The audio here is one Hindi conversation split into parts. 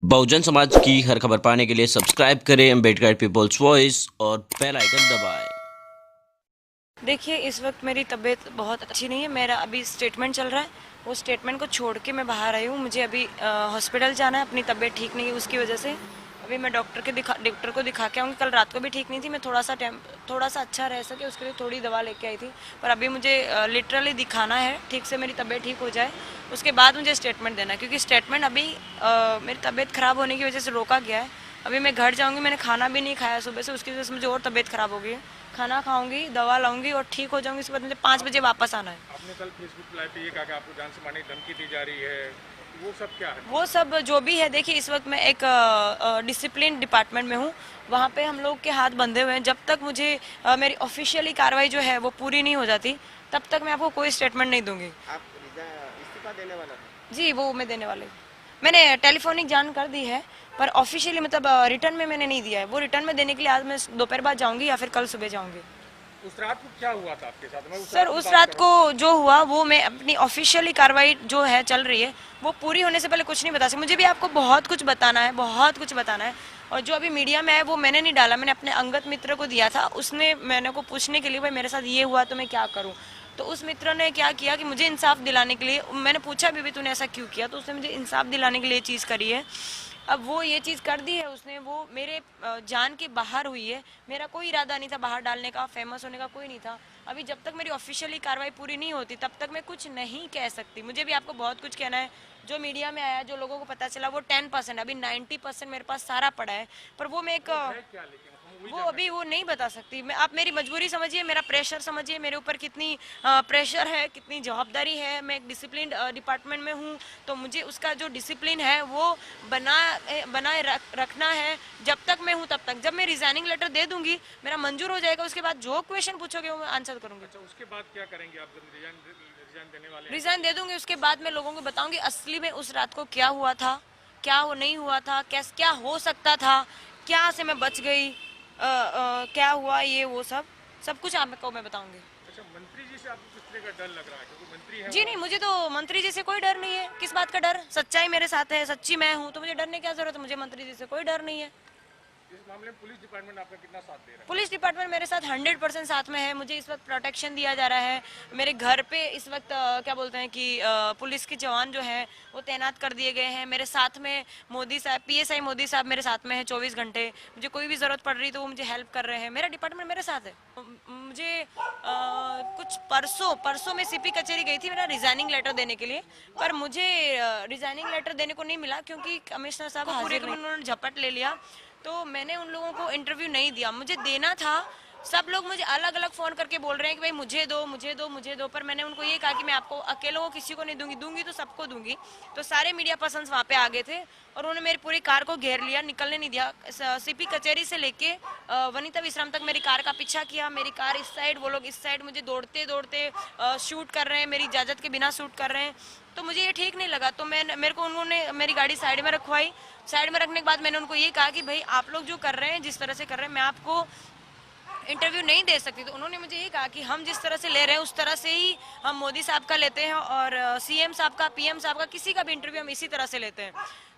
बहुजन समाज की हर खबर पाने के लिए सब्सक्राइब करें अम्बेडकर पीपल्स वॉइस और बेल आइकन दबाएं। देखिए, इस वक्त मेरी तबीयत बहुत अच्छी नहीं है। मेरा अभी स्टेटमेंट चल रहा है, वो स्टेटमेंट को छोड़ के मैं बाहर आई हूँ। मुझे अभी हॉस्पिटल जाना है, अपनी तबीयत ठीक नहीं है उसकी वजह से। अभी मैं डॉक्टर को दिखा के आऊँगी। कल रात को भी ठीक नहीं थी, मैं थोड़ा सा अच्छा रह सके उसके लिए थोड़ी दवा लेके आई थी। पर अभी मुझे लिटरली दिखाना है, ठीक से मेरी तबीयत ठीक हो जाए, उसके बाद मुझे स्टेटमेंट देना है। क्योंकि स्टेटमेंट अभी मेरी तबीयत ख़राब होने की वजह से रोका गया है। अभी मैं घर जाऊँगी, मैंने खाना भी नहीं खाया सुबह से, उसकी वजह से मुझे और तबीयत ख़राब हो गई है। खाना खाऊंगी, दवा लाऊंगी और ठीक हो जाऊंगी। उसके बाद मुझे 5 बजे वापस आना है। आपने कल फेसबुक लाइव पे ये कहा कि आपको जान से मारने की धमकी दी जा रही है, वो सब क्या है? वो सब जो भी है, देखिए इस वक्त मैं एक डिसिप्लिन डिपार्टमेंट में हूँ। वहाँ पे हम लोग के हाथ बंधे हुए हैं। जब तक मुझे मेरी ऑफिशियली कार्रवाई जो है वो पूरी नहीं हो जाती, तब तक मैं आपको कोई स्टेटमेंट नहीं दूंगी। आप इस्तीफा देने वाला था? जी, वो मैं देने वाली हूँ। मैंने टेलीफोनिक जान कर दी है, पर ऑफिशियली मतलब रिटर्न में मैंने नहीं दिया है। वो रिटर्न में देने के लिए आज मैं दोपहर बाद जाऊंगी या फिर कल सुबह जाऊंगी। उस रात को क्या हुआ था आपके साथ? मैं सर, उस रात को जो हुआ वो मैं अपनी ऑफिशियली कार्रवाई जो है चल रही है, वो पूरी होने से पहले कुछ नहीं बता सकती। मुझे भी आपको बहुत कुछ बताना है, बहुत कुछ बताना है। और जो अभी मीडिया में है वो मैंने नहीं डाला, मैंने अपने अंगत मित्र को दिया था। उसने मैंने को पूछने के लिए, भाई मेरे साथ ये हुआ तो मैं क्या करूँ। तो उस मित्र ने क्या किया कि मुझे इंसाफ दिलाने के लिए, मैंने पूछा भी तूने ऐसा क्यों किया, तो उसने मुझे इंसाफ दिलाने के लिए चीज़ करी है। अब वो ये चीज़ कर दी है उसने, वो मेरे जान के बाहर हुई है। मेरा कोई इरादा नहीं था बाहर डालने का, फेमस होने का कोई नहीं था। अभी जब तक मेरी ऑफिशियली कार्रवाई पूरी नहीं होती तब तक मैं कुछ नहीं कह सकती। मुझे भी आपको बहुत कुछ कहना है। जो मीडिया में आया, जो लोगों को पता चला, वो 10%, अभी 90% मेरे पास सारा पड़ा है। पर वो मैं एक क्या, लेकिन वो अभी वो नहीं बता सकती मैं। आप मेरी मजबूरी समझिए, मेरा प्रेशर समझिए, मेरे ऊपर कितनी प्रेशर है, कितनी जवाबदारी है। मैं एक डिसिप्लिन डिपार्टमेंट में हूँ, तो मुझे उसका जो डिसिप्लिन है वो बनाए रखना है। जब तक मैं हूँ तब तक। जब मैं रिजाइनिंग लेटर दे दूंगी, मेरा मंजूर हो जाएगा, उसके बाद जो क्वेश्चन पूछोगे वो मैं आंसर करूंगी। अच्छा, उसके बाद क्या करेंगे आप जब रिजाइन देने वाले हैं? रिजाइन दे दूंगी, उसके बाद मैं लोगों को बताऊंगी असली में उस रात को क्या हुआ था, क्या वो नहीं हुआ था, क्या हो सकता था, क्या से मैं बच गई, क्या हुआ, ये वो सब कुछ आपको मैं बताऊंगी। अच्छा, मंत्री जी से आपको किस तरह का डर लग रहा है? क्योंकि मंत्री है जी नहीं, मुझे तो मंत्री जी से कोई डर नहीं है। किस बात का डर? सच्चाई मेरे साथ है, सच्ची मैं हूँ, तो मुझे डरने की क्या जरूरत है। मुझे मंत्री जी से कोई डर नहीं है। इस मामले में पुलिस डिपार्टमेंट आपका कितना साथ दे रहा है? पुलिस डिपार्टमेंट मेरे साथ 100% साथ में है। मुझे इस वक्त प्रोटेक्शन दिया जा रहा है। मेरे घर पे इस वक्त क्या बोलते हैं कि पुलिस के जवान जो हैं वो तैनात कर दिए गए हैं। मेरे साथ में मोदी साहब, PSI मोदी साहब मेरे साथ में है 24 घंटे। मुझे कोई भी ज़रूरत पड़ रही तो वो मुझे हेल्प कर रहे हैं। मेरा डिपार्टमेंट मेरे साथ है। मुझे कुछ परसों में CP कचहरी गई थी मेरा रिजाइनिंग लेटर देने के लिए, पर मुझे रिजाइनिंग लेटर देने को नहीं मिला क्योंकि कमिश्नर साहब पूरे उन्होंने झपट ले लिया। तो मैंने उन लोगों को इंटरव्यू नहीं दिया, मुझे देना था। सब लोग मुझे अलग अलग फ़ोन करके बोल रहे हैं कि भाई मुझे दो, मुझे दो, मुझे दो, पर मैंने उनको ये कहा कि मैं आपको अकेलों को किसी को नहीं दूंगी तो सबको दूंगी। तो सारे मीडिया पर्सन्स वहाँ पे आ गए थे और उन्होंने मेरी पूरी कार को घेर लिया, निकलने नहीं दिया। CP कचहरी से लेके वनिता विश्राम तक मेरी कार का पीछा किया। मेरी कार इस साइड, वो लोग इस साइड, मुझे दौड़ते दौड़ते शूट कर रहे हैं, मेरी इजाज़त के बिना शूट कर रहे हैं। तो मुझे ये ठीक नहीं लगा, तो मेरे को उन्होंने मेरी गाड़ी साइड में रखवाई। साइड में रखने के बाद मैंने उनको ये कहा कि भाई आप लोग जो कर रहे हैं, जिस तरह से कर रहे हैं, मैं आपको इंटरव्यू नहीं दे सकती। तो उन्होंने मुझे ये कहा कि हम जिस तरह से ले रहे हैं उस तरह से ही हम मोदी साहब का लेते हैं और CM साहब का, PM साहब का, किसी का भी इंटरव्यू हम इसी तरह से लेते हैं,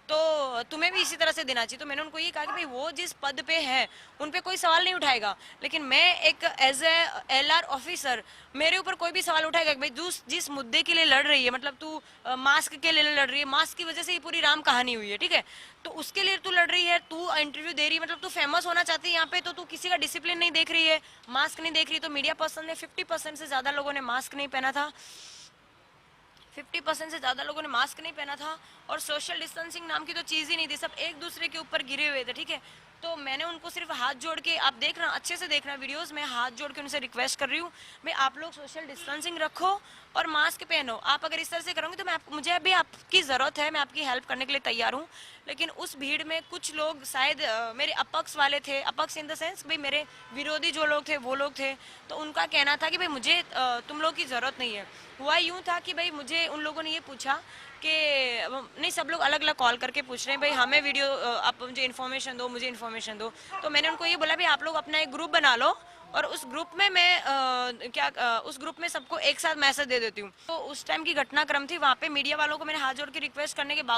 तो तुम्हें भी इसी तरह से देना चाहिए। तो मैंने उनको ये कहा कि भाई वो जिस पद पे है उन पे कोई सवाल नहीं उठाएगा, लेकिन मैं एक एज ए LR ऑफिसर, मेरे ऊपर कोई भी सवाल उठाएगा कि भाई जिस मुद्दे के लिए लड़ रही है, मतलब तू मास्क के लिए लड़ रही है, मास्क की वजह से ही पूरी राम कहानी हुई है, ठीक है, तो उसके लिए तू लड़ रही है, तू इंटरव्यू दे रही है, मतलब तू फेमस होना चाहती है यहाँ पे, तो तू किसी का डिसिप्लिन नहीं देख रही है, मास्क नहीं देख रही। तो मीडिया पर्सन ने 50% से ज्यादा लोगों ने मास्क नहीं पहना था, 50% से ज़्यादा लोगों ने मास्क नहीं पहना था और सोशल डिस्टेंसिंग नाम की तो चीज़ ही नहीं थी। सब एक दूसरे के ऊपर गिरे हुए थे, ठीक है। तो मैंने उनको सिर्फ हाथ जोड़ के, आप देखना, अच्छे से देखना वीडियोस में, हाथ जोड़ के उनसे रिक्वेस्ट कर रही हूँ, भाई आप लोग सोशल डिस्टेंसिंग रखो और मास्क पहनो। आप अगर इस तरह से करोगे तो मुझे अभी आपकी ज़रूरत है, मैं आपकी हेल्प करने के लिए तैयार हूँ। लेकिन उस भीड़ में कुछ लोग शायद मेरे अपक्ष वाले थे, अपक्ष इन द सेंस भाई मेरे विरोधी जो लोग थे वो लोग थे। तो उनका कहना था कि भाई मुझे तुम लोग की ज़रूरत नहीं है। हुआ यूँ था कि भाई मुझे उन लोगों ने ये पूछा कि नहीं, सब लोग अलग अलग कॉल करके पूछ रहे हैं भाई हमें वीडियो, आप मुझे इन्फॉर्मेशन दो, मुझे इन्फॉर्मेशन दो। तो मैंने उनको ये बोला भाई आप लोग अपना एक ग्रुप बना लो और उस ग्रुप में मैं उस ग्रुप में सबको एक साथ मैसेज दे देती हूँ। तो उस टाइम की घटनाक्रम थी, वहाँ पे मीडिया वालों को मैंने हाथ जोड़ के रिक्वेस्ट करने के बाद